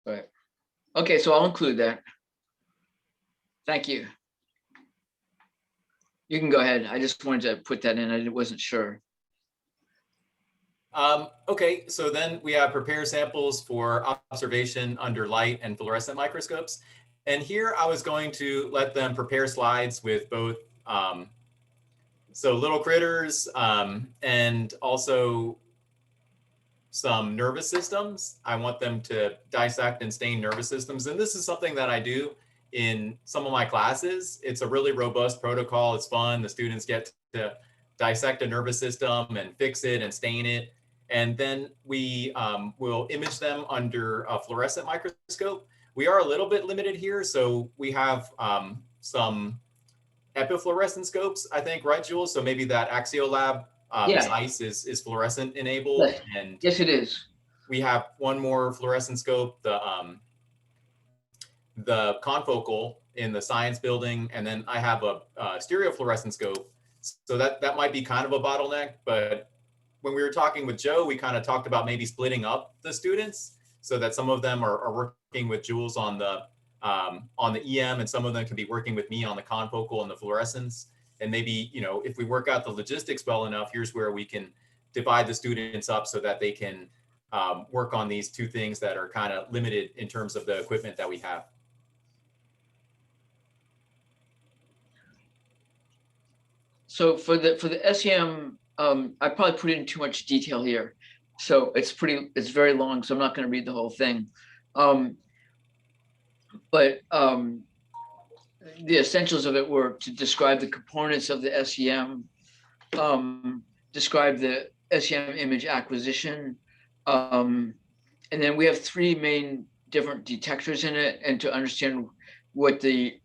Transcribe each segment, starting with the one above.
Right. Okay, so I'll include that. Thank you. You can go ahead. I just wanted to put that in. I wasn't sure. Okay, so then we have prepare samples for observation under light and fluorescent microscopes. And here I was going to let them prepare slides with both so little critters and also some nervous systems. I want them to dissect and stain nervous systems. And this is something that I do in some of my classes. It's a really robust protocol. It's fun. The students get to dissect a nervous system and fix it and stain it. And then we will image them under a fluorescent microscope. We are a little bit limited here. So we have some epifluorescent scopes, I think, right, Jules? So maybe that Axiolab Zeiss is fluorescent enabled. Yes. And Yes, it is. we have one more fluorescent scope, the confocal in the science building. And then I have a stereofluorescent scope. So that might be kind of a bottleneck, but when we were talking with Joe, we kind of talked about maybe splitting up the students so that some of them are working with Jules on the EM, and some of them can be working with me on the confocal and the fluorescence. And maybe, you know, if we work out the logistics well enough, here's where we can divide the students up so that they can work on these two things that are kind of limited in terms of the equipment that we have. So for the SEM, I probably put in too much detail here. So it's very long, so I'm not going to read the whole thing. But the essentials of it were to describe the components of the SEM, describe the SEM image acquisition, and then we have three main different detectors in it, and to understand what the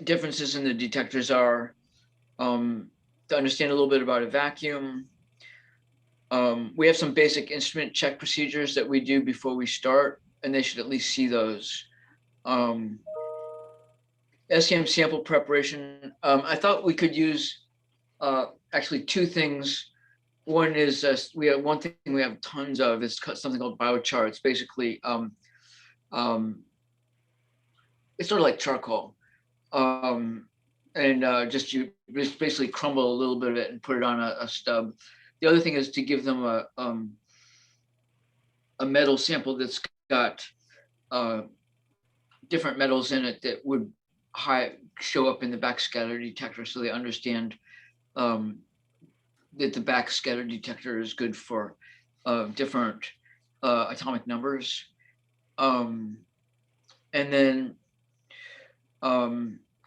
differences in the detectors are, to understand a little bit about a vacuum. We have some basic instrument check procedures that we do before we start, and they should at least see those. SEM sample preparation. I thought we could use actually two things. One is we have one thing we have tons of is something called biocharts. Basically, it's sort of like charcoal, and just basically crumble a little bit of it and put it on a stub. The other thing is to give them a metal sample that's got different metals in it that would show up in the backscatter detector, so they understand that the backscatter detector is good for different atomic numbers. And then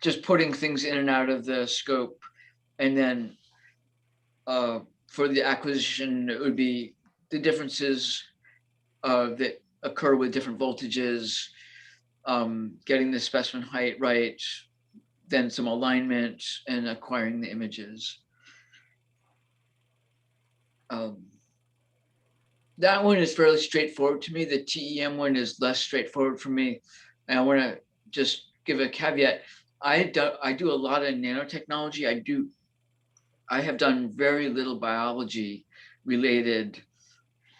just putting things in and out of the scope. And then for the acquisition, it would be the differences that occur with different voltages, getting the specimen height right, then some alignment, and acquiring the images. That one is fairly straightforward to me. The TEM one is less straightforward for me. And I want to just give a caveat. I do a lot of nanotechnology. I have done very little biology related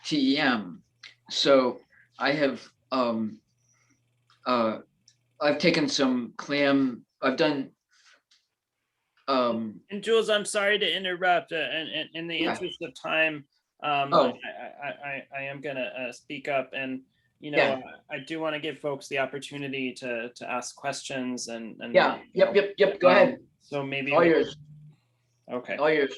TEM. So I have I've taken some CLAM. I've done. And Jules, I'm sorry to interrupt. And in the interest of time, I am gonna speak up, and you know, I do want to give folks the opportunity to ask questions and Yep. Go ahead. So maybe all yours. Okay. All yours.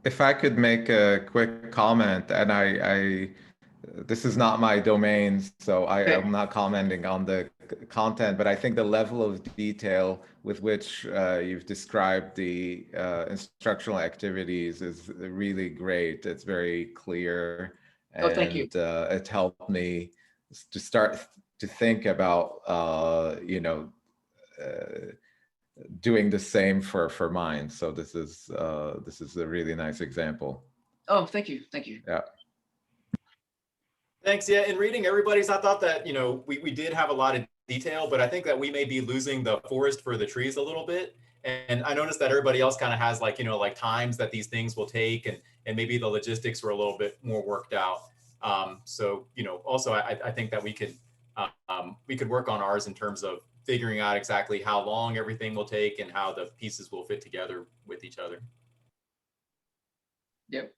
If I could make a quick comment, and this is not my domain, so I'm not commenting on the content, but I think the level of detail with which you've described the instructional activities is really great. It's very clear, and thank you. It helped me to start to think about, doing the same for mine. So this is a really nice example. Oh, thank you. Yeah. Thanks. Yeah, in reading everybody's, I thought that, you know, we did have a lot of detail, but I think that we may be losing the forest for the trees a little bit. And I noticed that everybody else kind of has like, like times that these things will take, and maybe the logistics were a little bit more worked out. So, also I think that we could work on ours in terms of figuring out exactly how long everything will take and how the pieces will fit together with each other. Yep.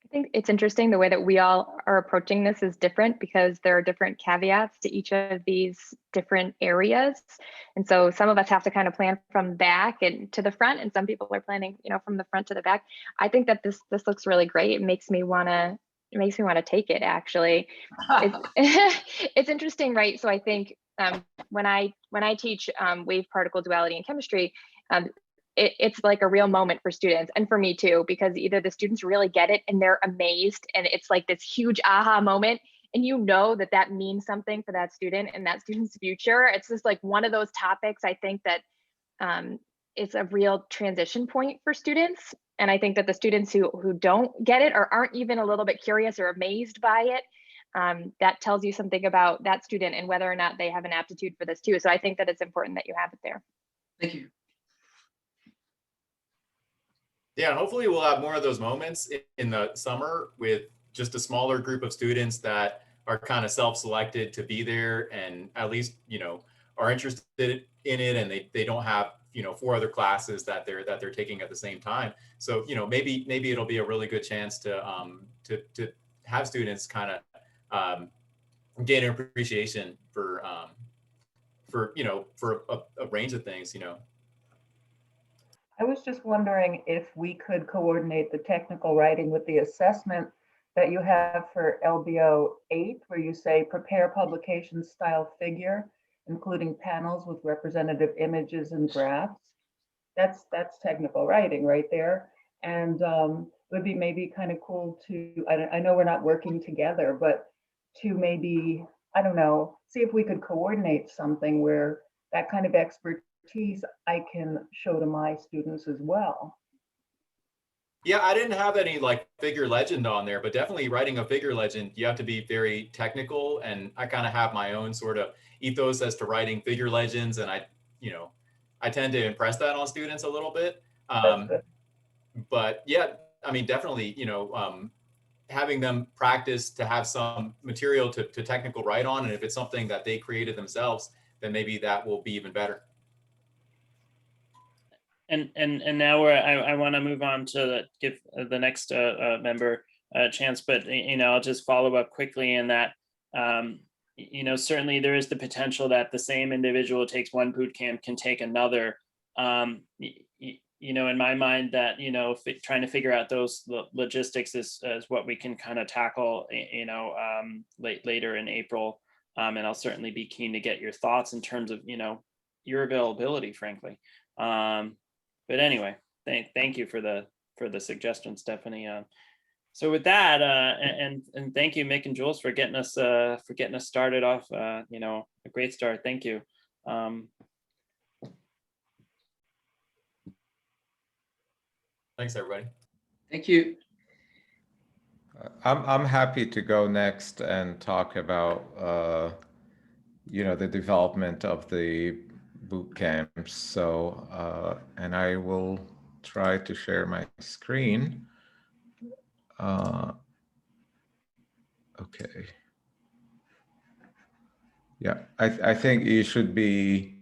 I think it's interesting the way that we all are approaching this is different because there are different caveats to each of these different areas. And so some of us have to kind of plan from back and to the front, and some people are planning, from the front to the back. I think that this looks really great. It makes me want to take it, actually. It's interesting, right? So I think when I teach wave particle duality in chemistry, it's like a real moment for students, and for me too, because either the students really get it and they're amazed and it's like this huge aha moment, and that means something for that student and that student's future. It's just like one of those topics, I think, that it's a real transition point for students. And I think that the students who don't get it or aren't even a little bit curious or amazed by it, that tells you something about that student and whether or not they have an aptitude for this too. So I think that it's important that you have it there. Thank you. Yeah, hopefully we'll have more of those moments in the summer with just a smaller group of students that are kind of self-selected to be there, and at least, are interested in it, and they don't have, 4 other classes that they're taking at the same time. So, maybe it'll be a really good chance to have students kind of gain an appreciation for a range of things, I was just wondering if we could coordinate the technical writing with the assessment that you have for LBO 8, where you say prepare publication style figure, including panels with representative images and graphs. That's technical writing right there. And would be maybe kind of cool to, I know we're not working together, but to maybe, I don't know, see if we could coordinate something where that kind of expertise I can show to my students as well. Yeah, I didn't have any like figure legend on there, but definitely writing a figure legend, you have to be very technical, and I kind of have my own sort of ethos as to writing figure legends, and I tend to impress that on students a little bit. But yeah, I mean, definitely, having them practice to have some material to technical write on, and if it's something that they created themselves, then maybe that will be even better. And now I want to move on to give the next member a chance, but I'll just follow up quickly in that certainly there is the potential that the same individual takes one boot camp can take another. In my mind, that trying to figure out those logistics is what we can kind of tackle later in April, and I'll certainly be keen to get your thoughts in terms of your availability, frankly. But anyway, thank you for the suggestion, Stephanie. So with that, and thank you, Mick and Jules, for getting us started off. A great start. Thank you. Thanks, everybody. Thank you. I'm happy to go next and talk about the development of the boot camps. So and I will try to share my screen. Okay. Yeah, I think you should be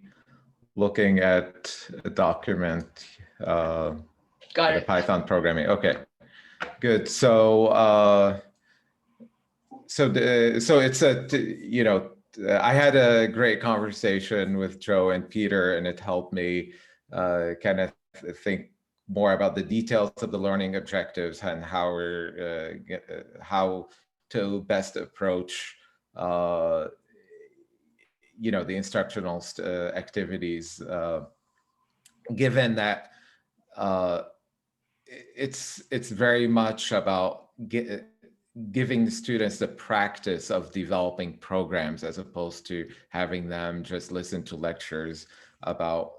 looking at a document. Got it. Python programming. Okay, good. So so it's I had a great conversation with Joe and Peter, and it helped me kind of think more about the details of the learning objectives and how to best approach the instructional activities, given that it's very much about giving the students the practice of developing programs, as opposed to having them just listen to lectures about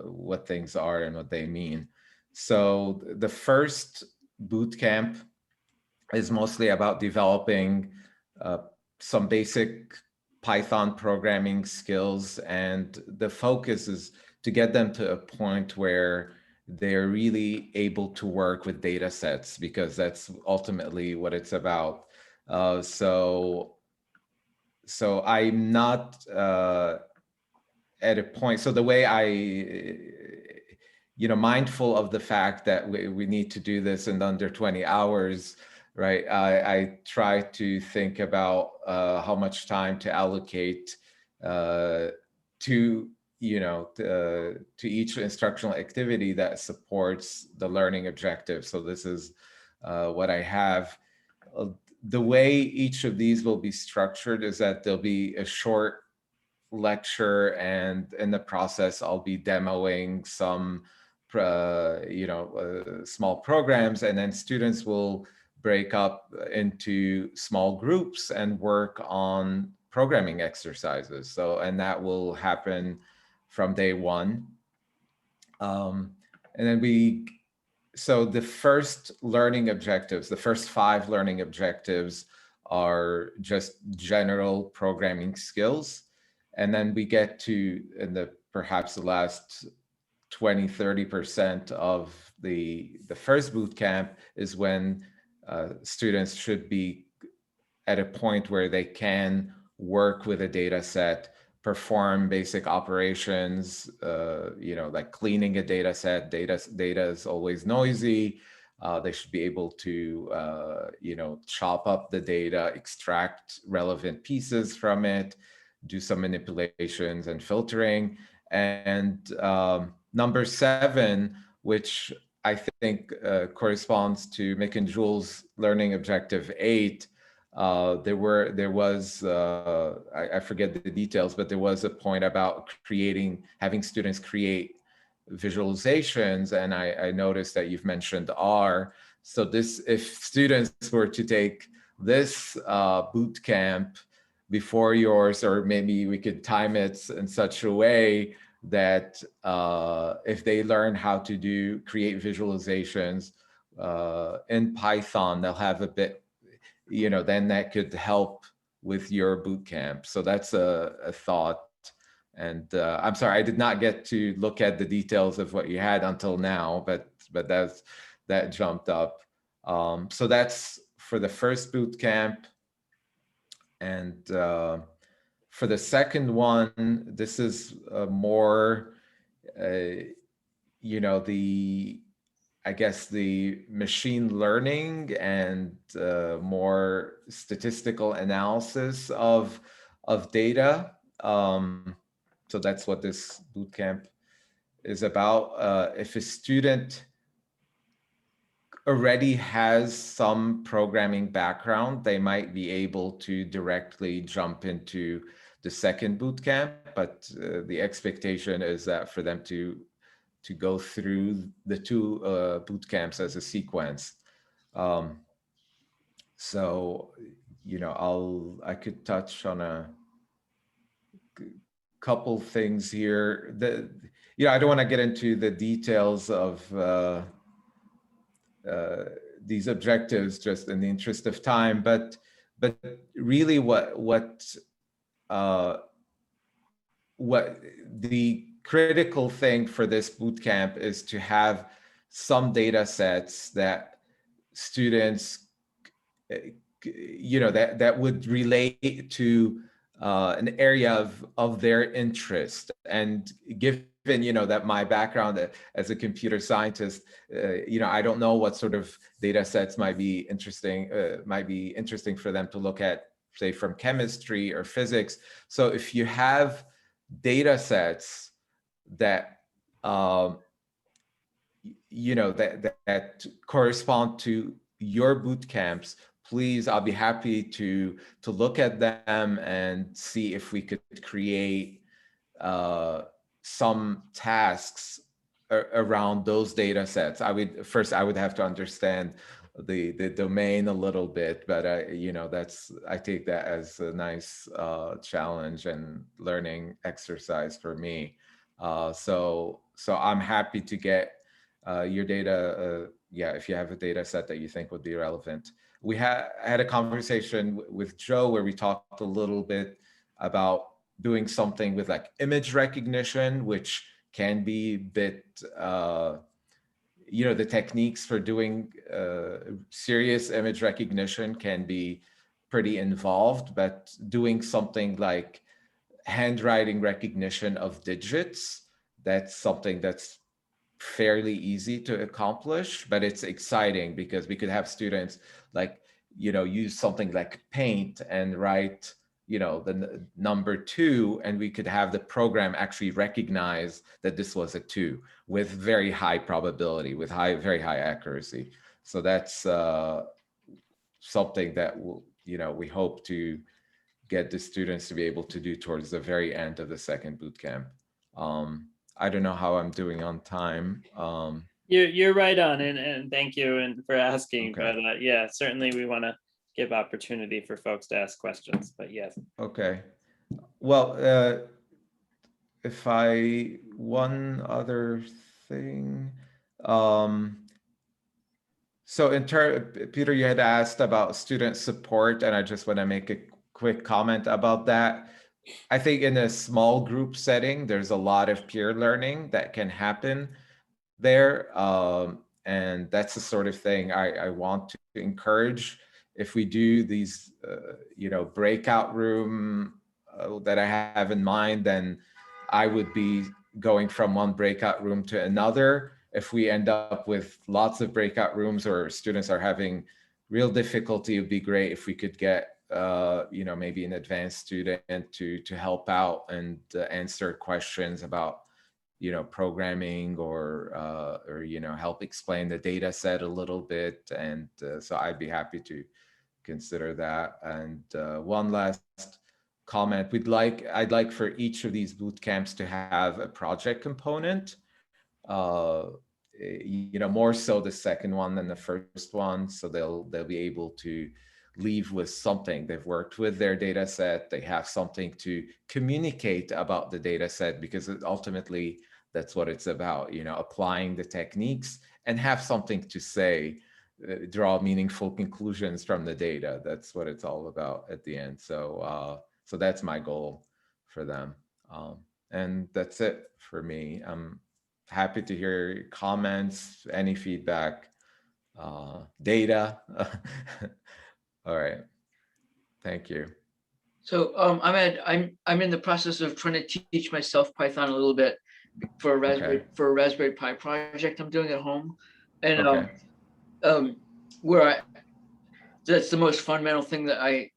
what things are and what they mean. So the first boot camp is mostly about developing some basic Python programming skills, and the focus is to get them to a point where they're really able to work with data sets, because that's ultimately what it's about. So I'm not at a point. So the way mindful of the fact that we need to do this in under 20 hours, right? I try to think about how much time to allocate to each instructional activity that supports the learning objective. So this is what I have. The way each of these will be structured is that there'll be a short lecture, and in the process I'll be demoing some small programs, and then students will break up into small groups and work on programming exercises. So, and that will happen from day one. And then so the first learning objectives, the first 5 learning objectives are just general programming skills. And then we get to, in perhaps the last 20-30% of the first boot camp is when students should be at a point where they can work with a data set, perform basic operations, like cleaning a data set. Data is always noisy. They should be able to, chop up the data, extract relevant pieces from it, do some manipulations and filtering. And number 7, which I think corresponds to Mick and Jules' learning objective 8, there was I forget the details, but there was a point about having students create visualizations, and I noticed that you've mentioned R. So if students were to take this boot camp before yours, or maybe we could time it in such a way that if they learn how to create visualizations in Python, they'll have a bit, then that could help with your boot camp. So that's a thought. And I'm sorry, I did not get to look at the details of what you had until now, but that jumped up. So that's for the first boot camp. And for the second one, this is more, I guess the machine learning and more statistical analysis of data. So that's what this bootcamp is about. If a student already has some programming background, they might be able to directly jump into the second bootcamp, but the expectation is that for them to go through the 2 boot camps as a sequence. So, I could touch on a couple things here. I don't want to get into the details of these objectives just in the interest of time, but really what the critical thing for this bootcamp is to have some data sets that students, that would relate to an area of their interest. And given, that my background as a computer scientist, I don't know what sort of data sets might be interesting for them to look at, say, from chemistry or physics. So if you have data sets that that correspond to your boot camps, please, I'll be happy to look at them and see if we could create some tasks around those data sets. I would have to understand the domain a little bit, but I take that as a nice challenge and learning exercise for me. So I'm happy to get your data. If you have a data set that you think would be relevant. I had a conversation with Joe where we talked a little bit about doing something with like image recognition, which can be a bit, the techniques for doing serious image recognition can be pretty involved, but doing something like handwriting recognition of digits, that's something that's fairly easy to accomplish, but it's exciting because we could have students like, use something like paint and write, the number 2, and we could have the program actually recognize that this was a 2 with very high probability, with very high accuracy. So that's something that we hope to get the students to be able to do towards the very end of the second boot camp. I don't know how I'm doing on time. You're right on, and thank you and for asking. Okay. But yeah, certainly we want to give opportunity for folks to ask questions. But yes. Okay. Well, one other thing. So Peter, you had asked about student support, and I just want to make a quick comment about that. I think in a small group setting, there's a lot of peer learning that can happen there. And that's the sort of thing I want to encourage. If we do these, breakout room that I have in mind, then I would be going from one breakout room to another. If we end up with lots of breakout rooms or students are having real difficulty, it'd be great if we could get maybe an advanced student to help out and answer questions about programming or help explain the data set a little bit. And so I'd be happy to consider that. And one last comment, I'd like for each of these boot camps to have a project component, more so the second one than the first one. So they'll be able to leave with something. They've worked with their data set. They have something to communicate about the data set, because ultimately that's what it's about, applying the techniques and have something to say, draw meaningful conclusions from the data. That's what it's all about at the end. So that's my goal for them. And that's it for me. I'm happy to hear comments, any feedback, data. All right. Thank you. So I'm in the process of trying to teach myself Python a little bit for a Raspberry Pi project I'm doing at home, and that's the most fundamental thing that I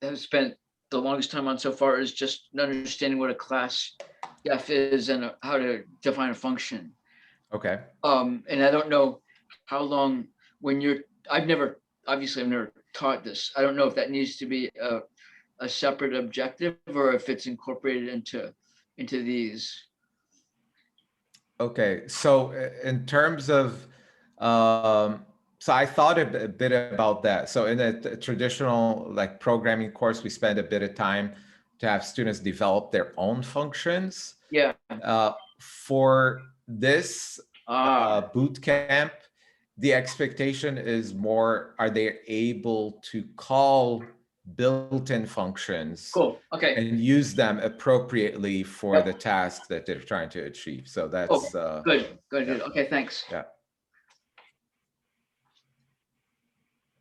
have spent the longest time on so far, is just understanding what a class def is and how to define a function. Okay. And I don't know how long I've never taught this. I don't know if that needs to be a separate objective or if it's incorporated into these. Okay, so in terms of, so I thought a bit about that. So in a traditional like programming course, we spend a bit of time to have students develop their own functions. Yeah. For this boot camp, the expectation is more, are they able to call built-in functions? Cool. Okay. And use them appropriately for the task that they're trying to achieve. So that's good. Okay, thanks. Yeah.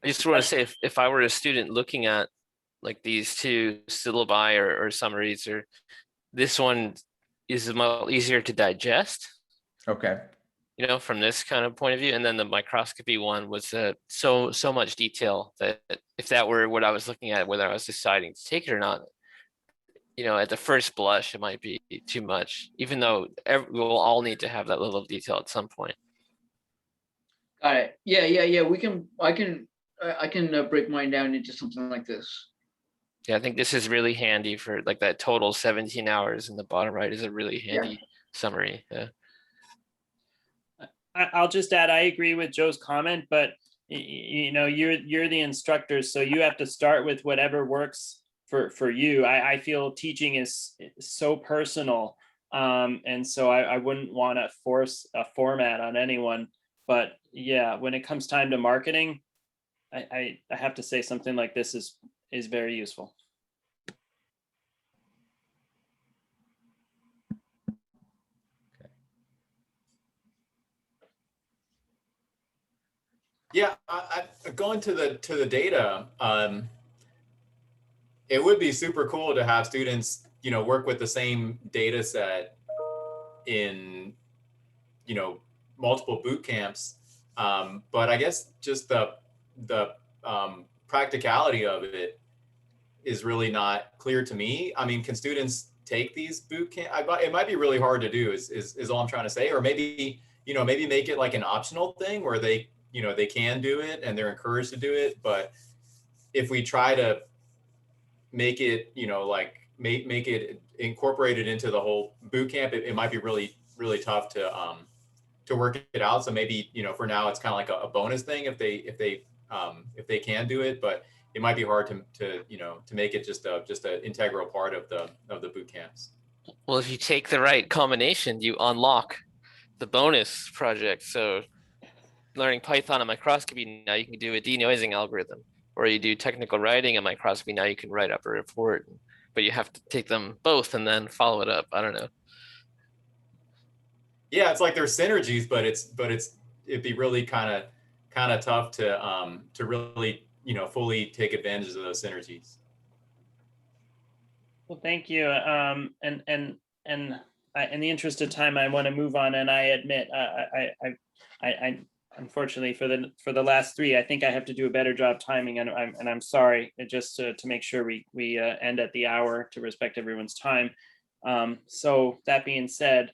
I just want to say, if I were a student looking at like these two syllabi or summaries, or this one is a lot easier to digest. Okay. From this kind of point of view, and then the microscopy one was so much detail that if that were what I was looking at, whether I was deciding to take it or not, at the first blush, it might be too much, even though we'll all need to have that level of detail at some point. Got it. Yeah. I can break mine down into something like this. Yeah, I think this is really handy for like that total 17 hours in the bottom right is a really handy summary. Yeah. I'll just add, I agree with Joe's comment, but you're the instructors, so you have to start with whatever works for you. I feel teaching is so personal, and so I wouldn't want to force a format on anyone. But yeah, when it comes time to marketing, I have to say something like this is very useful. Yeah, going to the data, it would be super cool to have students, work with the same data set in, multiple boot camps. But I guess just the practicality of it is really not clear to me. I mean, can students take these boot camp? It might be really hard to do is all I'm trying to say, or maybe, maybe make it like an optional thing where they, they can do it and they're encouraged to do it. But if we try to make it, like make it incorporated into the whole boot camp, it might be really, really tough to work it out. So maybe, for now it's kind of like a bonus thing if they can do it, but it might be hard to make it just an integral part of the boot camps. Well, if you take the right combination, you unlock the bonus project. So learning Python and microscopy, now you can do a denoising algorithm, or you do technical writing and microscopy, now you can write up a report, but you have to take them both and then follow it up. I don't know. Yeah, it's like there's synergies, but it'd be really kind of tough to really, fully take advantage of those synergies. Well, thank you. And in the interest of time, I want to move on. And I admit, I unfortunately for the last three, I think I have to do a better job timing, and I'm sorry, just to make sure we end at the hour to respect everyone's time. So that being said,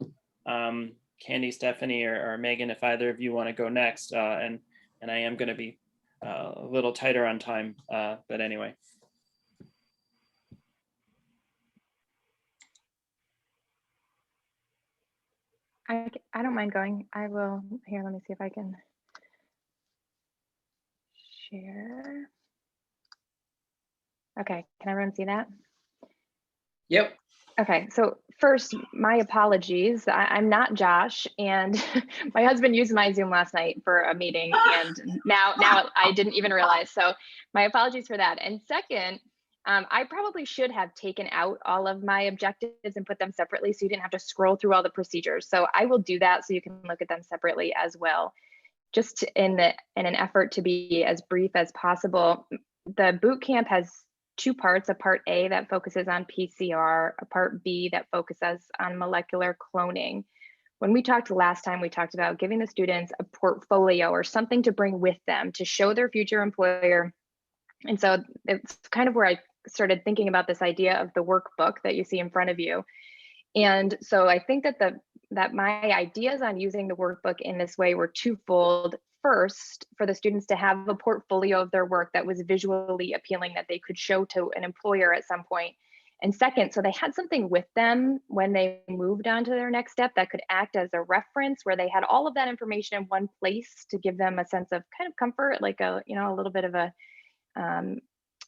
Candy, Stephanie, or Megan, if either of you want to go next, and I am going to be a little tighter on time, but anyway. I don't mind going. I will. Here, let me see if I can share. Okay, can everyone see that? Yep. Okay, so first, my apologies. I'm not Josh, and my husband used my Zoom last night for a meeting, and now I didn't even realize. So my apologies for that. And second, I probably should have taken out all of my objectives and put them separately so you didn't have to scroll through all the procedures. So I will do that so you can look at them separately as well. Just in an effort to be as brief as possible, the boot camp has two parts: a part A that focuses on PCR, a part B that focuses on molecular cloning. When we talked last time, we talked about giving the students a portfolio or something to bring with them to show their future employer. And so it's kind of where I started thinking about this idea of the workbook that you see in front of you. And so I think that my ideas on using the workbook in this way were twofold. First, for the students to have a portfolio of their work that was visually appealing that they could show to an employer at some point. And second, so they had something with them when they moved on to their next step that could act as a reference, where they had all of that information in one place to give them a sense of kind of comfort, like a little bit of a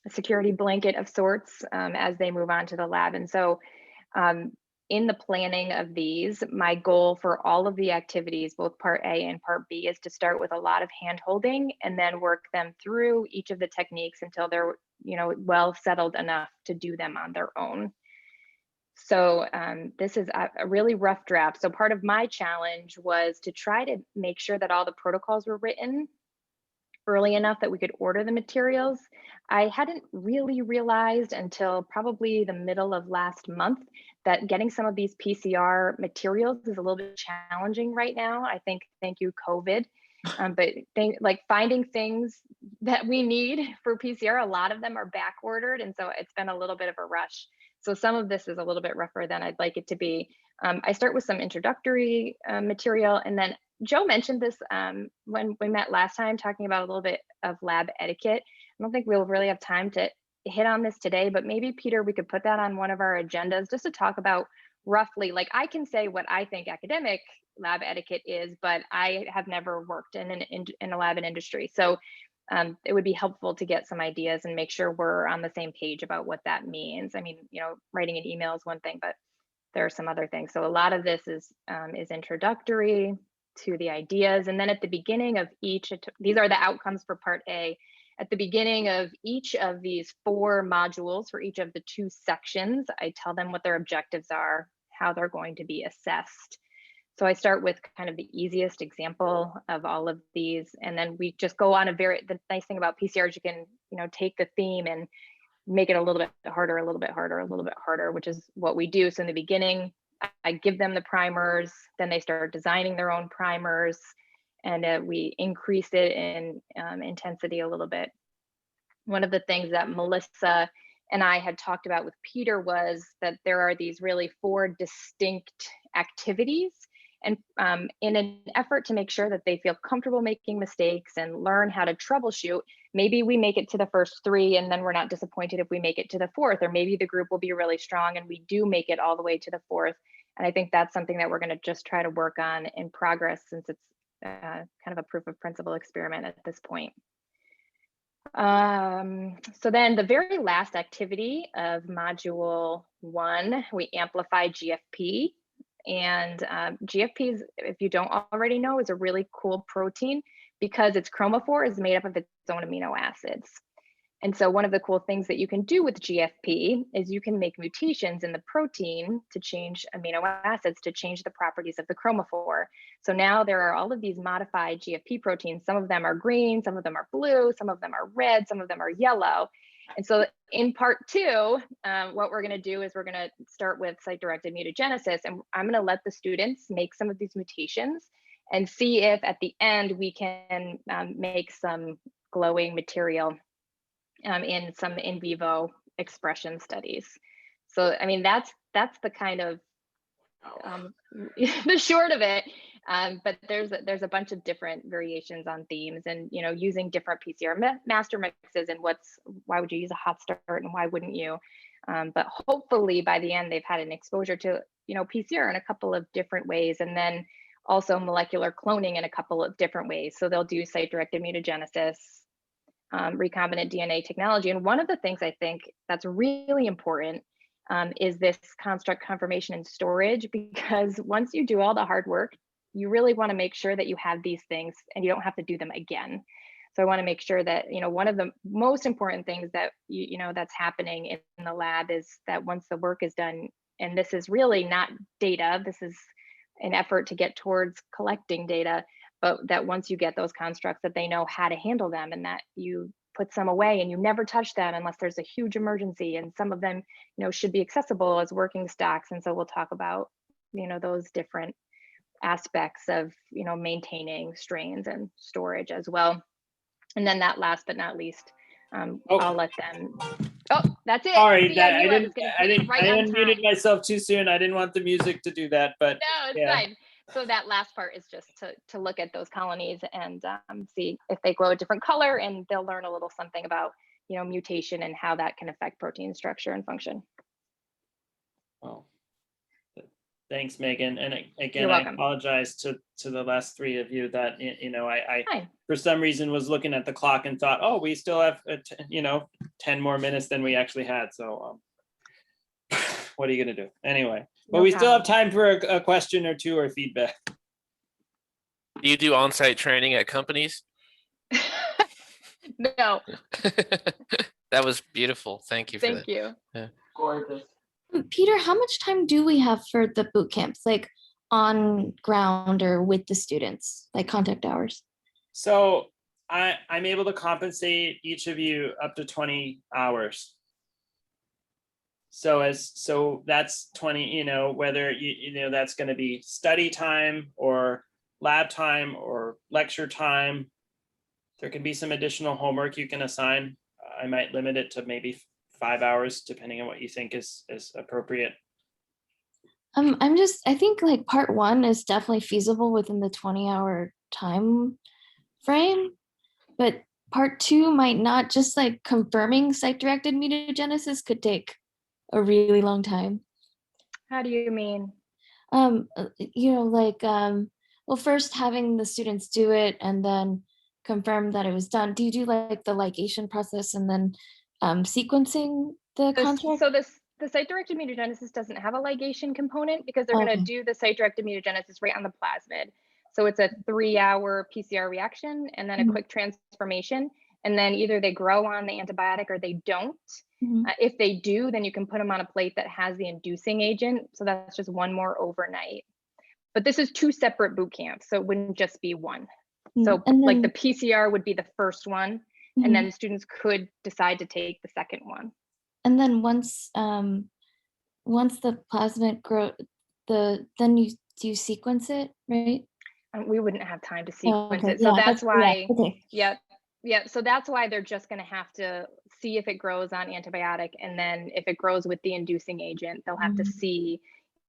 security blanket of sorts as they move on to the lab. And so in the planning of these, my goal for all of the activities, both part A and part B, is to start with a lot of hand holding and then work them through each of the techniques until they're well settled enough to do them on their own. So this is a really rough draft. So part of my challenge was to try to make sure that all the protocols were written early enough that we could order the materials. I hadn't really realized until probably the middle of last month that getting some of these PCR materials is a little bit challenging right now. I think, thank you, COVID. But like finding things that we need for PCR, a lot of them are back ordered. And so it's been a little bit of a rush. So some of this is a little bit rougher than I'd like it to be. I start with some introductory material, and then Joe mentioned this when we met last time, talking about a little bit of lab etiquette. I don't think we'll really have time to hit on this today, but maybe, Peter, we could put that on one of our agendas just to talk about roughly, like, I can say what I think academic lab etiquette is, but I have never worked in a lab in industry. So it would be helpful to get some ideas and make sure we're on the same page about what that means. I mean, writing an email is one thing, but there are some other things. So a lot of this is introductory to the ideas. And then at the beginning of each, these are the outcomes for part A. At the beginning of each of these 4 modules for each of the 2 sections, I tell them what their objectives are, how they're going to be assessed. So I start with kind of the easiest example of all of these, and then we just go on the nice thing about PCR is you can, take the theme and make it a little bit harder, a little bit harder, a little bit harder, which is what we do. So in the beginning, I give them the primers, then they start designing their own primers, and we increase it in intensity a little bit. One of the things that Melissa and I had talked about with Peter was that there are these really 4 distinct activities, and in an effort to make sure that they feel comfortable making mistakes and learn how to troubleshoot, maybe we make it to the first 3 and then we're not disappointed if we make it to the 4th, or maybe the group will be really strong and we do make it all the way to the 4th. And I think that's something that we're going to just try to work on in progress, since it's kind of a proof of principle experiment at this point. So then the very last activity of module 1, we amplify GFP. And GFP is, if you don't already know, is a really cool protein because its chromophore is made up of its own amino acids. And so one of the cool things that you can do with GFP is you can make mutations in the protein to change amino acids, to change the properties of the chromophore. So now there are all of these modified GFP proteins. Some of them are green, some of them are blue, some of them are red, some of them are yellow. And so in part 2, what we're going to do is we're going to start with site-directed mutagenesis, and I'm going to let the students make some of these mutations and see if at the end we can make some glowing material in some in vivo expression studies. So, I mean, that's the kind of the short of it. But there's a bunch of different variations on themes, and using different PCR master mixes, and why would you use a hot start and why wouldn't you? But hopefully by the end they've had an exposure to PCR in a couple of different ways, and then also molecular cloning in a couple of different ways. So they'll do site-directed mutagenesis, recombinant DNA technology. And one of the things I think that's really important is this construct confirmation and storage, because once you do all the hard work, you really want to make sure that you have these things and you don't have to do them again. So I want to make sure that, one of the most important things that, that's happening in the lab is that once the work is done, and this is really not data, this is an effort to get towards collecting data, but that once you get those constructs, that they know how to handle them, and that you put some away and you never touch them unless there's a huge emergency. And some of them, should be accessible as working stocks. And so we'll talk about, those different aspects of, maintaining strains and storage as well. And then that last but not least, I'll let them. Oh, that's it. Sorry, See, I didn't right I on unmuted time. myself too soon. I didn't want the music to do that, but No, it's fine. So that last part is just to look at those colonies and see if they glow a different color, and they'll learn a little something about, mutation and how that can affect protein structure and function. Oh, thanks, Megan. And again, You're I welcome. apologize to the last 3 of you that, I Fine. for some reason was looking at the clock and thought, oh, we still have, 10 more minutes than we actually had. So what are you going to do? Anyway, but No we still have problem. time for a question or 2 or feedback. Do you do on-site training at companies? No, That was beautiful. Thank you for thank that. you. Gorgeous. Peter, how much time do we have for the boot camps, like on ground or with the students, like contact hours? So I'm able to compensate each of you up to 20 hours. So that's 20, whether that's going to be study time or lab time or lecture time. There can be some additional homework you can assign. I might limit it to maybe 5 hours, depending on what you think is appropriate. I think like part 1 is definitely feasible within the 20-hour time frame, but part 2 might not. Just like confirming site-directed mutagenesis could take a really long time. How do you mean? Well, first having the students do it and then confirm that it was done. Do you do like the ligation process and then sequencing the construct? So the site-directed mutagenesis doesn't have a ligation component because they're going to do the site-directed mutagenesis right on the plasmid. So it's a 3-hour PCR reaction and then a quick transformation. And then either they grow on the antibiotic or they don't. If they do, then you can put them on a plate that has the inducing agent. So that's just one more overnight. but this is 2 separate boot camps, so it wouldn't just be one. Mm, So and like the then- PCR would be the first one, Mhm. and then students could decide to take the second one. And then once the plasmid grow, then you sequence it, right? And we wouldn't have time to Oh, sequence okay. it. So Yeah, that's why, okay. yeah. So that's why they're just going to have to see if it grows on antibiotic. And then if it grows with the inducing agent, they'll have to Mhm. see,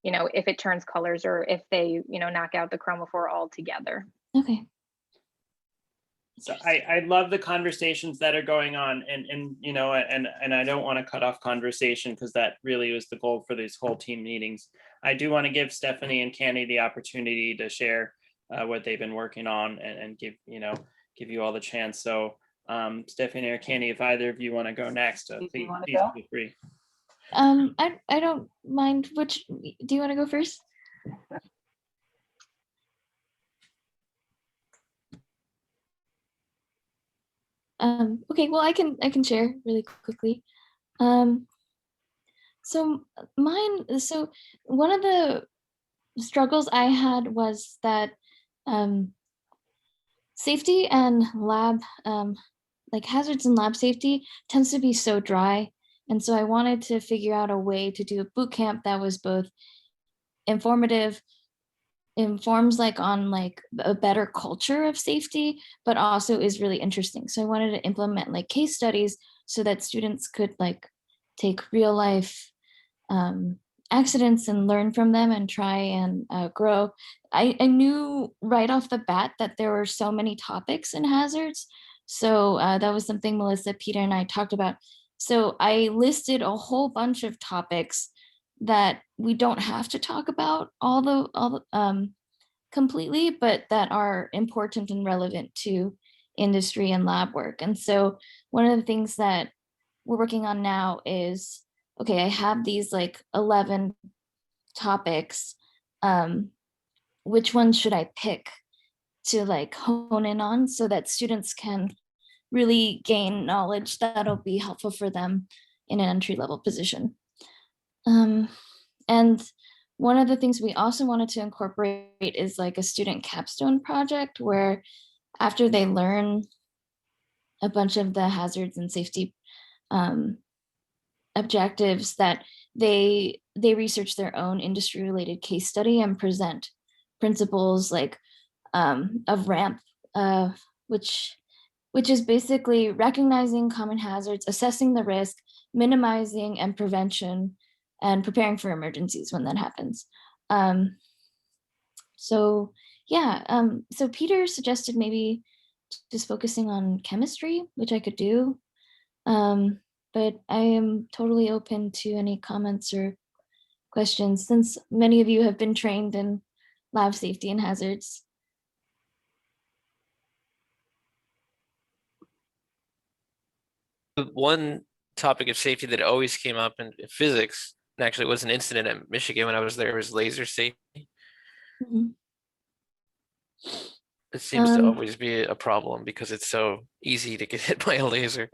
if it turns colors or if they, knock out the chromophore altogether. Okay. So I love the conversations that are going on, and I don't want to cut off conversation, because that really was the goal for these whole team meetings. I do want to give Stephanie and Candy the opportunity to share what they've been working on, and give you all the chance. So Stephanie or Candy, if either of you want to go next, please feel free. I don't mind. Which do you want to go first? Okay, well, I can share really quickly. So one of the struggles I had was that safety and lab, like hazards and lab safety tends to be so dry. And so I wanted to figure out a way to do a boot camp that was both informative, informs on a better culture of safety, but also is really interesting. So I wanted to implement case studies so that students could take real life accidents and learn from them and try and grow. I knew right off the bat that there were so many topics in hazards. So that was something Melissa, Peter, and I talked about. So I listed a whole bunch of topics that we don't have to talk about all the completely, but that are important and relevant to industry and lab work. And so one of the things that we're working on now is, okay, I have these 11 topics. Which ones should I pick to hone in on so that students can really gain knowledge that'll be helpful for them in an entry-level position. And one of the things we also wanted to incorporate is a student capstone project, where after they learn a bunch of the hazards and safety objectives, that they research their own industry-related case study and present principles of RAMP, which is basically recognizing common hazards, assessing the risk, minimizing and prevention, and preparing for emergencies when that happens. So Peter suggested maybe just focusing on chemistry, which I could do. But I am totally open to any comments or questions, since many of you have been trained in lab safety and hazards. One topic of safety that always came up in physics, and actually it was an incident at Michigan when I was there, was laser safety. Mhm. It seems to always be a problem because it's so easy to get hit by a laser.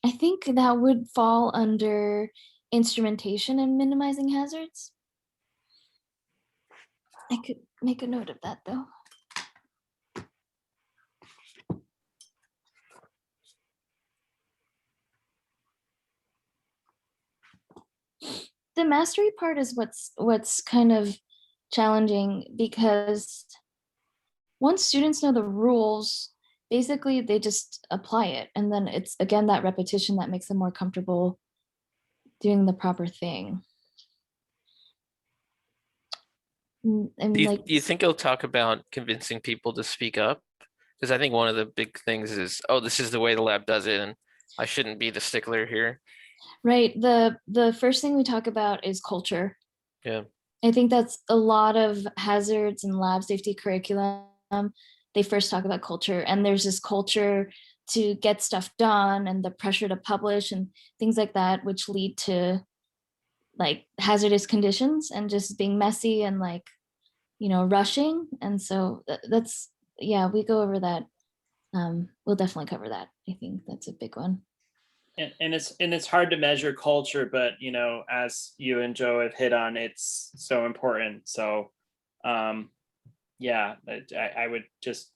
I think that would fall under instrumentation and minimizing hazards. I could make a note of that though. The mastery part is what's kind of challenging, because once students know the rules, basically they just apply it, and then it's again that repetition that makes them more comfortable doing the proper thing. Do you think it'll talk about convincing people to speak up? Because I think one of the big things is, oh, this is the way the lab does it, and I shouldn't be the stickler here. Right. The first thing we talk about is culture. Yeah. I think that's a lot of hazards and lab safety curriculum. They first talk about culture, and there's this culture to get stuff done and the pressure to publish and things like that, which lead to hazardous conditions and just being messy and rushing. And so that's, yeah, we go over that. We'll definitely cover that. I think that's a big one. And it's hard to measure culture, but as you and Joe have hit on, it's so important. So Yeah, I would just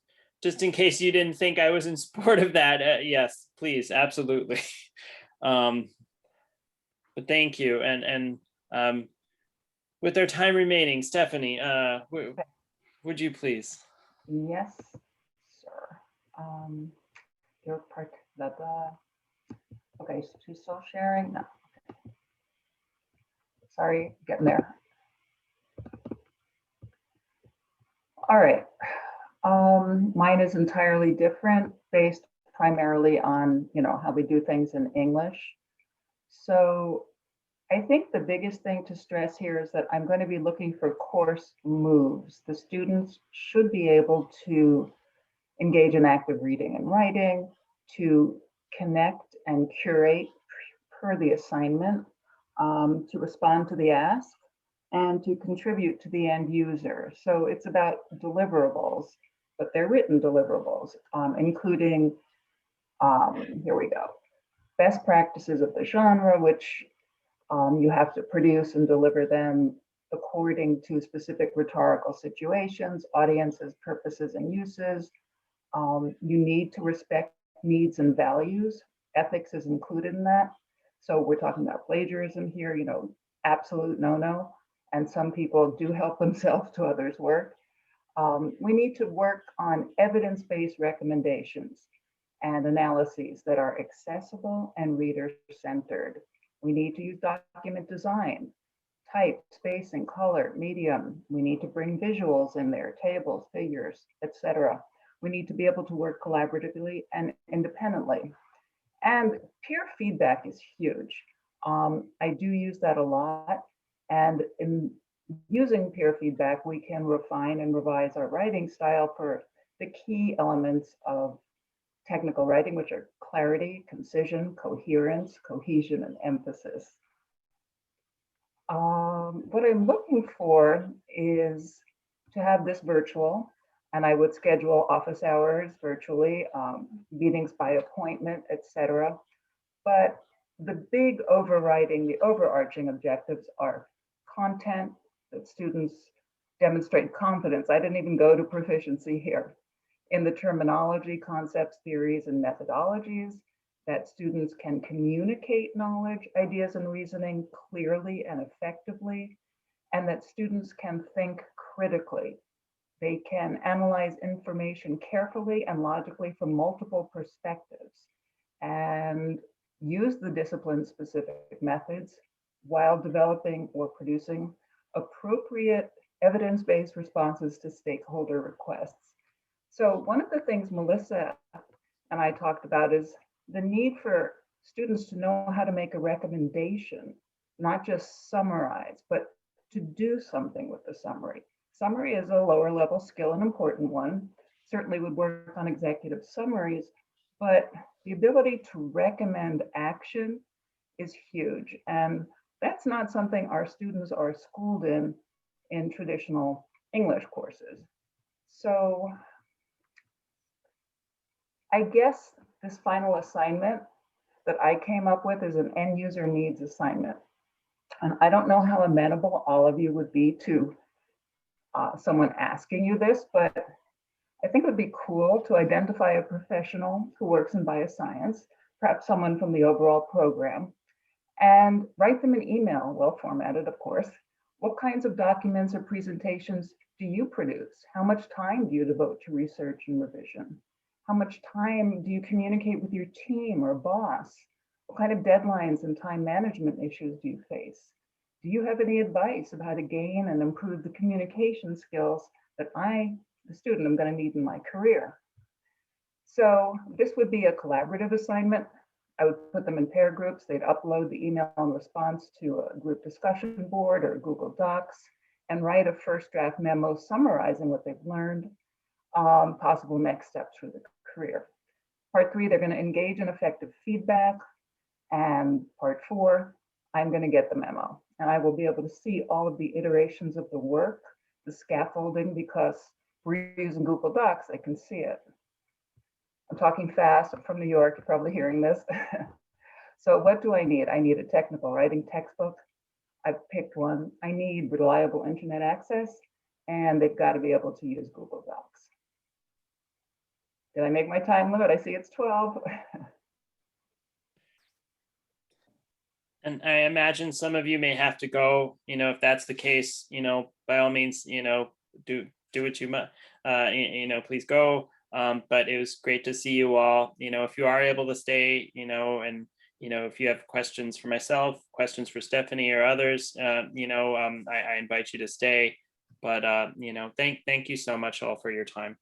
in case you didn't think I was in support of that, yes, please, absolutely. But thank you. And with our time remaining, Stephanie, would you please? Yes, sir. Your part, okay, so she's still sharing? No. Okay. Sorry, getting there. All right. Mine is entirely different, based primarily on, how we do things in English. So I think the biggest thing to stress here is that I'm going to be looking for course moves. The students should be able to engage in active reading and writing, to connect and curate per the assignment, to respond to the ask, and to contribute to the end user. So it's about deliverables, but they're written deliverables, including, here we go, best practices of the genre, which you have to produce and deliver them according to specific rhetorical situations, audiences, purposes, and uses. You need to respect needs and values. Ethics is included in that. So we're talking about plagiarism here, absolute no-no. And some people do help themselves to others' work. We need to work on evidence-based recommendations and analyses that are accessible and reader-centered. We need to use document design, type, spacing, color, medium. We need to bring visuals in there, tables, figures, etc. We need to be able to work collaboratively and independently. And peer feedback is huge. I do use that a lot. And in using peer feedback, we can refine and revise our writing style for the key elements of technical writing, which are clarity, concision, coherence, cohesion, and emphasis. What I'm looking for is to have this virtual, and I would schedule office hours virtually, meetings by appointment, etc. But the big overriding, the overarching objectives are content, that students demonstrate confidence. I didn't even go to proficiency here. In the terminology, concepts, theories, and methodologies, that students can communicate knowledge, ideas, and reasoning clearly and effectively, and that students can think critically. They can analyze information carefully and logically from multiple perspectives, and use the discipline-specific methods while developing or producing appropriate evidence-based responses to stakeholder requests. So one of the things Melissa and I talked about is the need for students to know how to make a recommendation, not just summarize, but to do something with the summary. Summary is a lower level skill, an important one, certainly would work on executive summaries, but the ability to recommend action is huge. And that's not something our students are schooled in traditional English courses. So I guess this final assignment that I came up with is an end user needs assignment. And I don't know how amenable all of you would be to someone asking you this, but I think it would be cool to identify a professional who works in bioscience, perhaps someone from the overall program, and write them an email, well formatted, of course. What kinds of documents or presentations do you produce? How much time do you devote to research and revision? How much time do you communicate with your team or boss? What kind of deadlines and time management issues do you face? Do you have any advice of how to gain and improve the communication skills that I, the student, am going to need in my career? So this would be a collaborative assignment. I would put them in pair groups. They'd upload the email in response to a group discussion board or Google Docs and write a first draft memo summarizing what they've learned, possible next steps for the career. Part 3, they're going to engage in effective feedback. And part 4, I'm going to get the memo. And I will be able to see all of the iterations of the work, the scaffolding, because we're using Google Docs, I can see it. I'm talking fast, I'm from New York, you're probably hearing this. So what do I need? I need a technical writing textbook. I've picked one. I need reliable internet access, and they've got to be able to use Google Docs. Did I make my time limit? I see it's 12. And I imagine some of you may have to go, if that's the case, by all means, do what you must, please go. But it was great to see you all, if you are able to stay, and, if you have questions for myself, questions for Stephanie or others, I invite you to stay. But, thank you so much all for your time.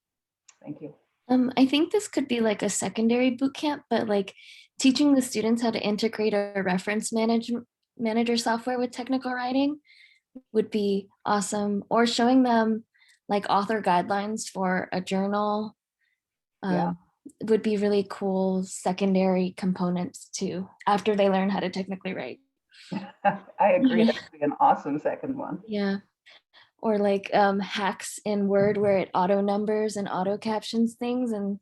Thank you. I think this could be like a secondary boot camp, but like teaching the students how to integrate a reference manager software with technical writing would be awesome, or showing them like author guidelines for a journal would be really cool secondary components too, after they learn how to technically write. I agree, that would be an awesome second one. Yeah. Or like hacks in Word where it auto numbers and auto captions things, and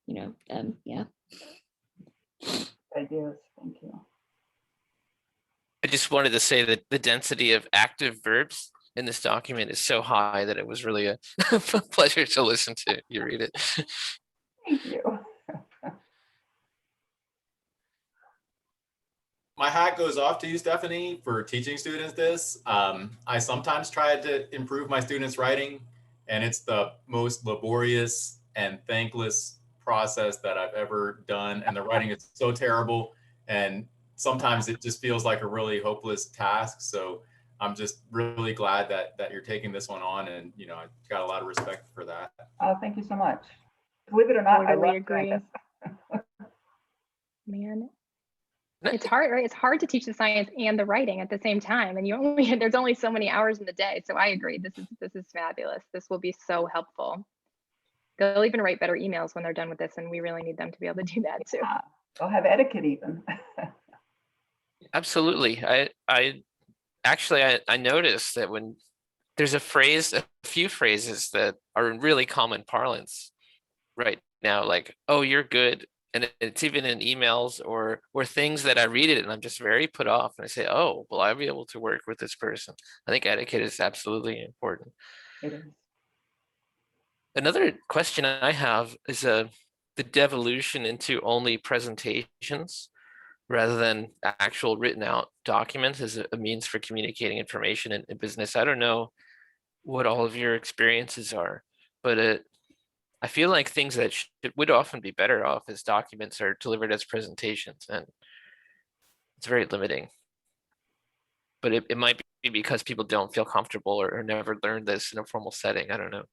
yeah. Ideas, thank you. I just wanted to say that the density of active verbs in this document is so high that it was really a pleasure to listen to you read it. Thank you. My hat goes off to you, Stephanie, for teaching students this. I sometimes try to improve my students' writing, and it's the most laborious and thankless process that I've ever done. And the writing is so terrible, and sometimes it just feels like a really hopeless task. So I'm just really glad that you're taking this one on, and I've got a lot of respect for that. Oh, thank you so much. Believe it or not, Totally I love agree. doing this. Man, it's hard, right? It's hard to teach the science and the writing at the same time, and there's only so many hours in the day. So I agree. This is fabulous. This will be so helpful. They'll even write better emails when they're done with this, and we really need them to be able to do that too. They'll have etiquette even. Absolutely. I actually noticed that when there's a few phrases that are in really common parlance right now, like, oh, you're good. And it's even in emails or things that I read it and I'm just very put off. And I say, oh, will I be able to work with this person? I think etiquette is absolutely important. It is. Another question I have is the devolution into only presentations rather than actual written out documents as a means for communicating information in business. I don't know what all of your experiences are, but I feel like things that would often be better off as documents are delivered as presentations, and it's very limiting. But it might be because people don't feel comfortable or never learned this in a formal setting. I don't know.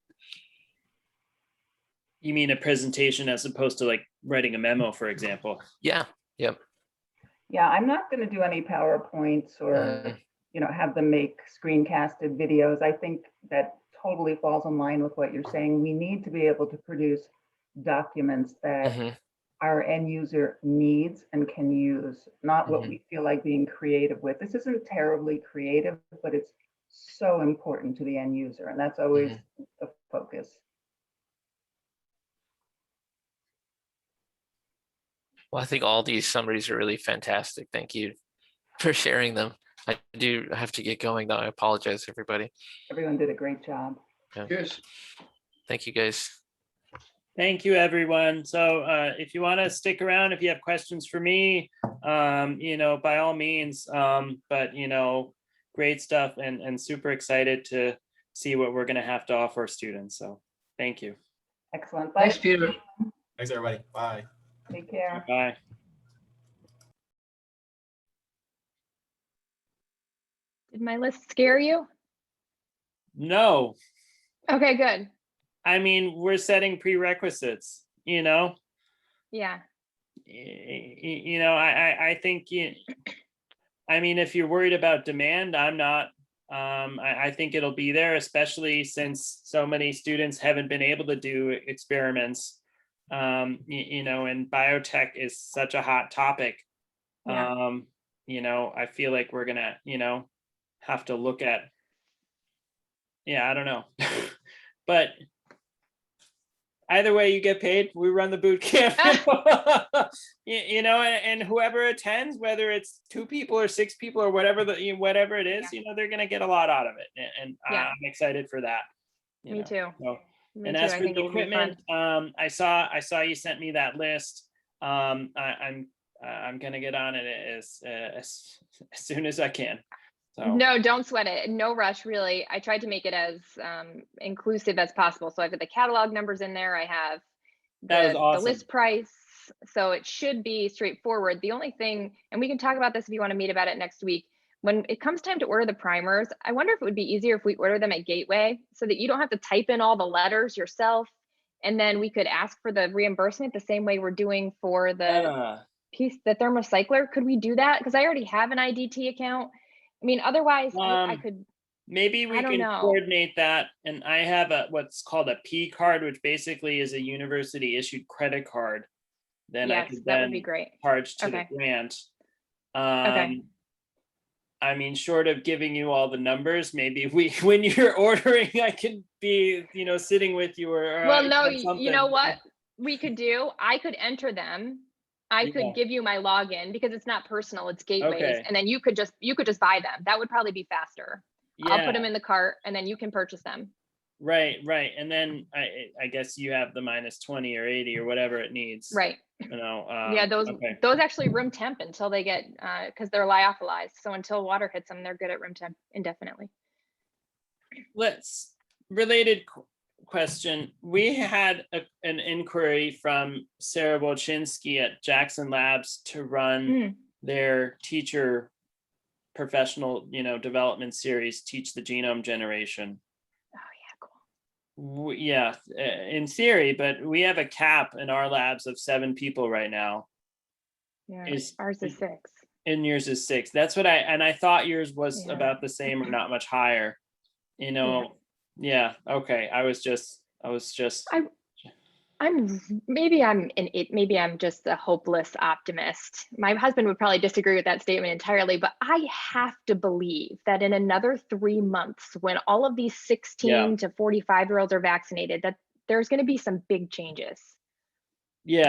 You mean a presentation as opposed to like writing a memo, for example? Yeah. Yep. Yeah, I'm not going to do any PowerPoints or have them make screencasted videos. I think that totally falls in line with what you're saying. We need to be able to produce documents that our end user needs and can use, not what we feel like being creative with. This isn't terribly creative, but it's so important to the end user, and that's always the focus. Well, I think all these summaries are really fantastic. Thank you for sharing them. I do have to get going though. I apologize, everybody. Everyone did a great job. Yeah. Cheers. Thank you, guys. Thank you, everyone. So if you want to stick around, if you have questions for me, by all means, but great stuff and super excited to see what we're going to have to offer students. So thank you. Excellent. Bye. Thanks, Peter. Thanks, everybody. Bye. Take care. Bye. Did my list scare you? No. Okay, good. I mean, we're setting prerequisites, Yeah. I think, I mean, if you're worried about demand, I'm not. I think it'll be there, especially since so many students haven't been able to do experiments. And biotech is such a hot topic. Yeah. I feel like we're gonna, have to look at, I don't know. But either way, you get paid. We run the boot camp, and whoever attends, whether it's 2 people or 6 people or whatever it is, they're gonna get a lot out of it, and I'm excited for that. Me too. So, Me and too. as I for think the it would be fun. equipment, I saw you sent me that list. I'm gonna get on it as soon as I can. So No, don't sweat it. No rush, really. I tried to make it as inclusive as possible. So I've got the catalog numbers in there. I have that was the awesome. list price. So it should be straightforward. The only thing, and we can talk about this if you want to meet about it next week, when it comes time to order the primers, I wonder if it would be easier if we order them at Gateway so that you don't have to type in all the letters yourself. And then we could ask for the reimbursement the same way we're doing for the the thermocycler. Could we do that? Because I already have an IDT account. I mean, otherwise I could. Maybe we I don't can know. coordinate that. And I have what's called a P card, which basically is a university issued credit card. Then I Yes, could that then would be great. charge to Okay. the grant. Okay. I mean, short of giving you all the numbers, maybe when you're ordering, I can be, sitting with you or Well, no, something. you know what we could do? I could enter them. I Yeah. could give you my login because it's not personal, it's Gateways. Okay. And then you could just buy them. That would probably be faster. I'll put them Yeah. in the cart and then you can purchase them. Right. And then I guess you have the -20 or 80 or whatever it needs. Right. Yeah, those okay. actually room temp until they get because they're lyophilized. So until water hits them, they're good at room temp indefinitely. Related question. We had an inquiry from Sarah Wolchinski at Jackson Labs to run their teacher professional, development series, Teach the Genome Generation. Yeah, in theory, but we have a cap in our labs of 7 people right now. Yeah, ours is 6. And yours is 6. That's what I thought yours was about the same or not much higher. Yeah. Okay. Maybe I'm just a hopeless optimist. My husband would probably disagree with that statement entirely, but I have to believe that in another 3 months, when all of these 16 to 45-year-olds are vaccinated, that there's going to be some big changes. Yeah.